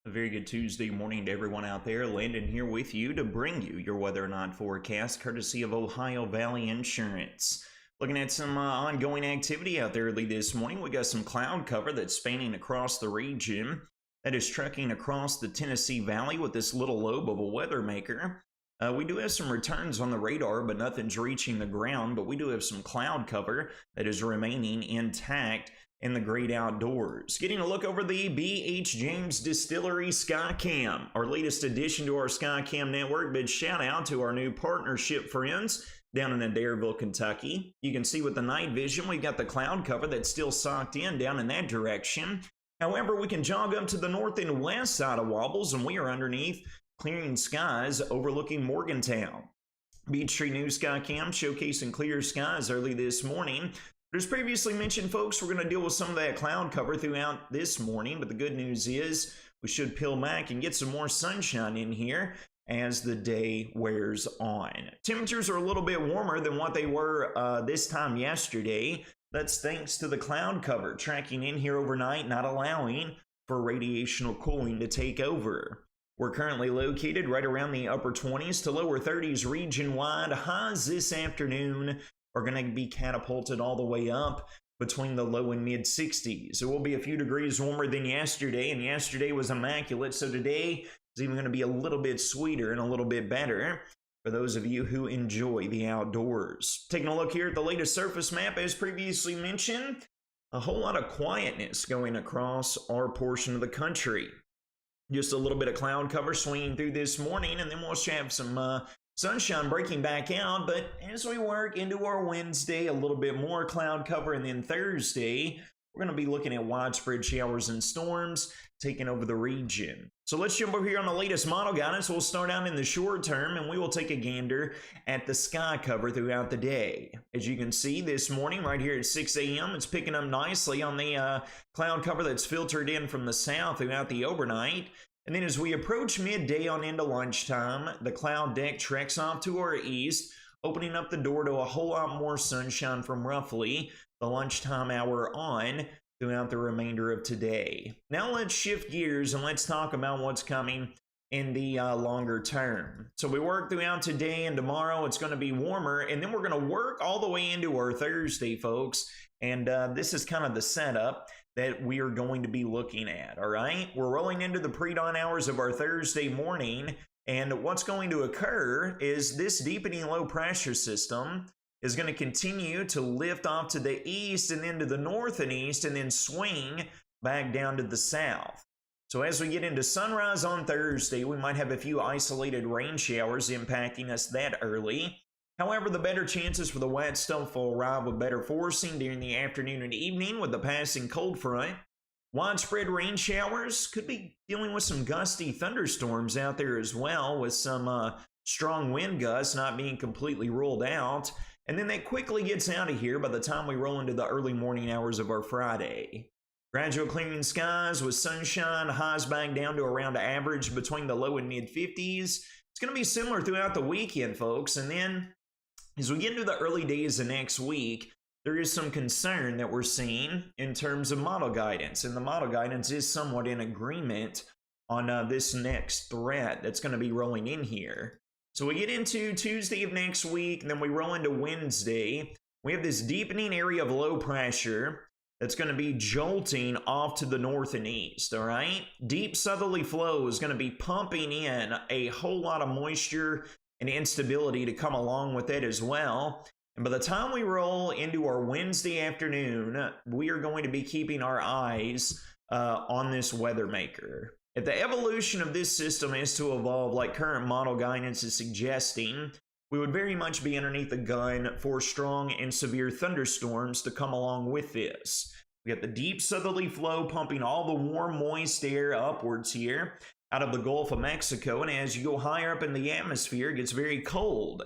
A very good Tuesday morning to everyone out there. Landon here with you to bring you your weather night forecast, courtesy of Ohio Valley Insurance. Looking at some ongoing activity out there early this morning, we got some cloud cover that's spanning across the region. That is trekking across the Tennessee Valley with this little lobe of a weather maker. We do have some returns on the radar, but nothing's reaching the ground. But we do have some cloud cover that is remaining intact in the great outdoors. Getting a look over the B.H. James Distillery Skycam, our latest addition to our Skycam network. Big shout out to our new partnership friends down in Adairville, Kentucky. You can see with the night vision, we've got the cloud cover that's still socked in down in that direction. However, we can jog up to the north and west side of Wobbles, and we are underneath clearing skies overlooking Morgantown. Beach Tree News Skycam showcasing clear skies early this morning. As previously mentioned, folks, we're going to deal with some of that cloud cover throughout this morning, but the good news is we should peel back and get some more sunshine in here as the day wears on. Temperatures are a little bit warmer than what they were this time yesterday. That's thanks to the cloud cover tracking in here overnight, not allowing for radiational cooling to take over. We're currently located right around the upper 20s to lower 30s region-wide. Highs this afternoon are going to be catapulted all the way up between the low and mid 60s. It will be a few degrees warmer than yesterday, and yesterday was immaculate, so today is even going to be a little bit sweeter and a little bit better for those of you who enjoy the outdoors. Taking a look here at the latest surface map, as previously mentioned, a whole lot of quietness going across our portion of the country. Just a little bit of cloud cover swinging through this morning, and then we'll have some sunshine breaking back out. But as we work into our Wednesday, a little bit more cloud cover, and then Thursday, we're going to be looking at widespread showers and storms taking over the region. So let's jump over here on the latest model guidance. We'll start out in the short term, and we will take a gander at the sky cover throughout the day. As you can see this morning right here at 6 a.m., it's picking up nicely on the cloud cover that's filtered in from the south throughout the overnight. And then as we approach midday on into lunchtime, the cloud deck treks off to our east, opening up the door to a whole lot more sunshine from roughly the lunchtime hour on throughout the remainder of today. Now let's shift gears and let's talk about what's coming in the longer term. So we work throughout today and tomorrow. It's going to be warmer, and then we're going to work all the way into our Thursday, folks. And this is kind of the setup that we are going to be looking at, all right? We're rolling into the pre-dawn hours of our Thursday morning, and what's going to occur is this deepening low pressure system is going to continue to lift off to the east and then to the north and east and then swing back down to the south. So as we get into sunrise on Thursday, we might have a few isolated rain showers impacting us that early. However, the better chances for the wet stuff will arrive with better forcing during the afternoon and evening with the passing cold front. Widespread rain showers could be dealing with some gusty thunderstorms out there as well, with some strong wind gusts not being completely ruled out. And then that quickly gets out of here by the time we roll into the early morning hours of our Friday. Gradual clearing skies with sunshine, highs back down to around average between the low and mid 50s. It's going to be similar throughout the weekend, folks. And then as we get into the early days of next week, there is some concern that we're seeing in terms of model guidance. And the model guidance is somewhat in agreement on this next threat that's going to be rolling in here. So we get into Tuesday of next week, and then we roll into Wednesday. We have this deepening area of low pressure that's going to be jolting off to the north and east, all right? Deep southerly flow is going to be pumping in a whole lot of moisture and instability to come along with it as well. And by the time we roll into our Wednesday afternoon, we are going to be keeping our eyes on this weather maker. If the evolution of this system is to evolve like current model guidance is suggesting, we would very much be underneath the gun for strong and severe thunderstorms to come along with this. We got the deep southerly flow pumping all the warm, moist air upwards here out of the Gulf of Mexico, and as you go higher up in the atmosphere, it gets very cold.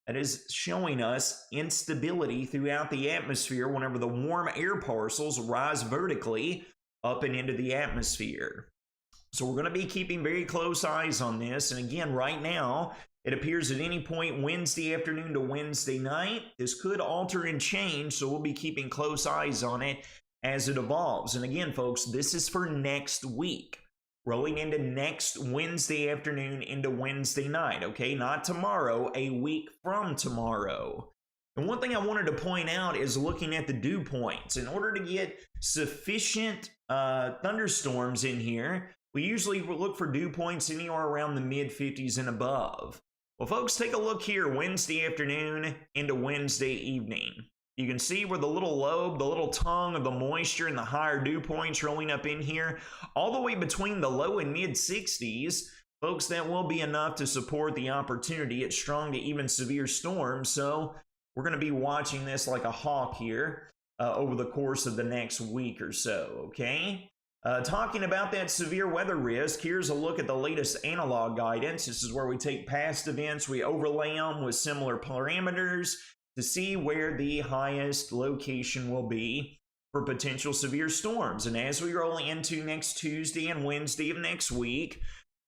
That is showing us instability throughout the atmosphere whenever the warm air parcels rise vertically up and into the atmosphere. So we're going to be keeping very close eyes on this. And again, right now, it appears at any point Wednesday afternoon to Wednesday night, this could alter and change. So we'll be keeping close eyes on it as it evolves. And again, folks, this is for next week. rolling into next Wednesday afternoon into Wednesday night, okay? Not tomorrow, a week from tomorrow. And one thing I wanted to point out is looking at the dew points. In order to get sufficient thunderstorms in here, we usually look for dew points anywhere around the mid-50s and above. Well, folks, take a look here Wednesday afternoon into Wednesday evening. You can see where the little lobe, the little tongue of the moisture and the higher dew points rolling up in here, all the way between the low and mid-60s. Folks, that will be enough to support the opportunity at strong to even severe storms. So we're going to be watching this like a hawk here over the course of the next week or so, okay? Talking about that severe weather risk, here's a look at the latest analog guidance. This is where we take past events, we overlay them with similar parameters to see where the highest location will be for potential severe storms. And as we roll into next Tuesday and Wednesday of next week,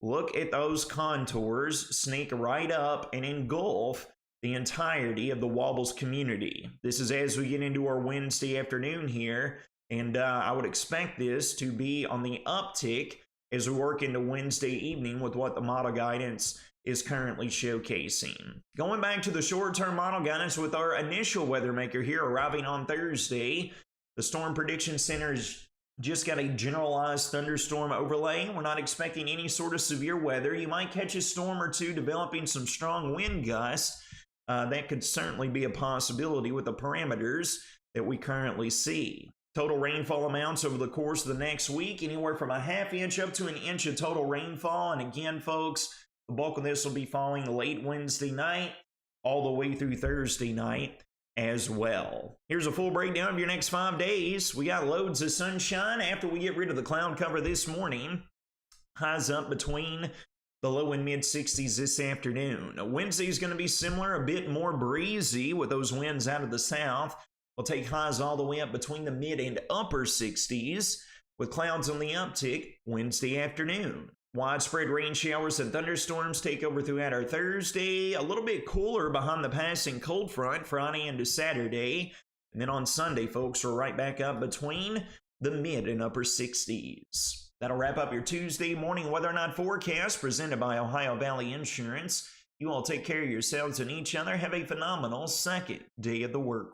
look at those contours snake right up and engulf the entirety of the Wobbles community. This is as we get into our Wednesday afternoon here, and I would expect this to be on the uptick as we work into Wednesday evening with what the model guidance is currently showcasing. Going back to the short-term model guidance with our initial weather maker here arriving on Thursday, the Storm Prediction Center's just got a generalized thunderstorm overlay. We're not expecting any sort of severe weather. You might catch a storm or two developing some strong wind gusts. That could certainly be a possibility with the parameters that we currently see. Total rainfall amounts over the course of the next week, anywhere from a ½ inch up to an inch of total rainfall. And again, folks, the bulk of this will be falling late Wednesday night all the way through Thursday night as well. Here's a full breakdown of your next 5 days. We got loads of sunshine after we get rid of the cloud cover this morning. Highs up between the low and mid 60s this afternoon. Wednesday is going to be similar, a bit more breezy with those winds out of the south. We'll take highs all the way up between the mid and upper 60s with clouds on the uptick Wednesday afternoon. Widespread rain showers and thunderstorms take over throughout our Thursday. A little bit cooler behind the passing cold front Friday into Saturday. And then on Sunday, folks, we're right back up between the mid and upper 60s. That'll wrap up your Tuesday morning weather night forecast presented by Ohio Valley Insurance. You all take care of yourselves and each other. Have a phenomenal second day of the work week.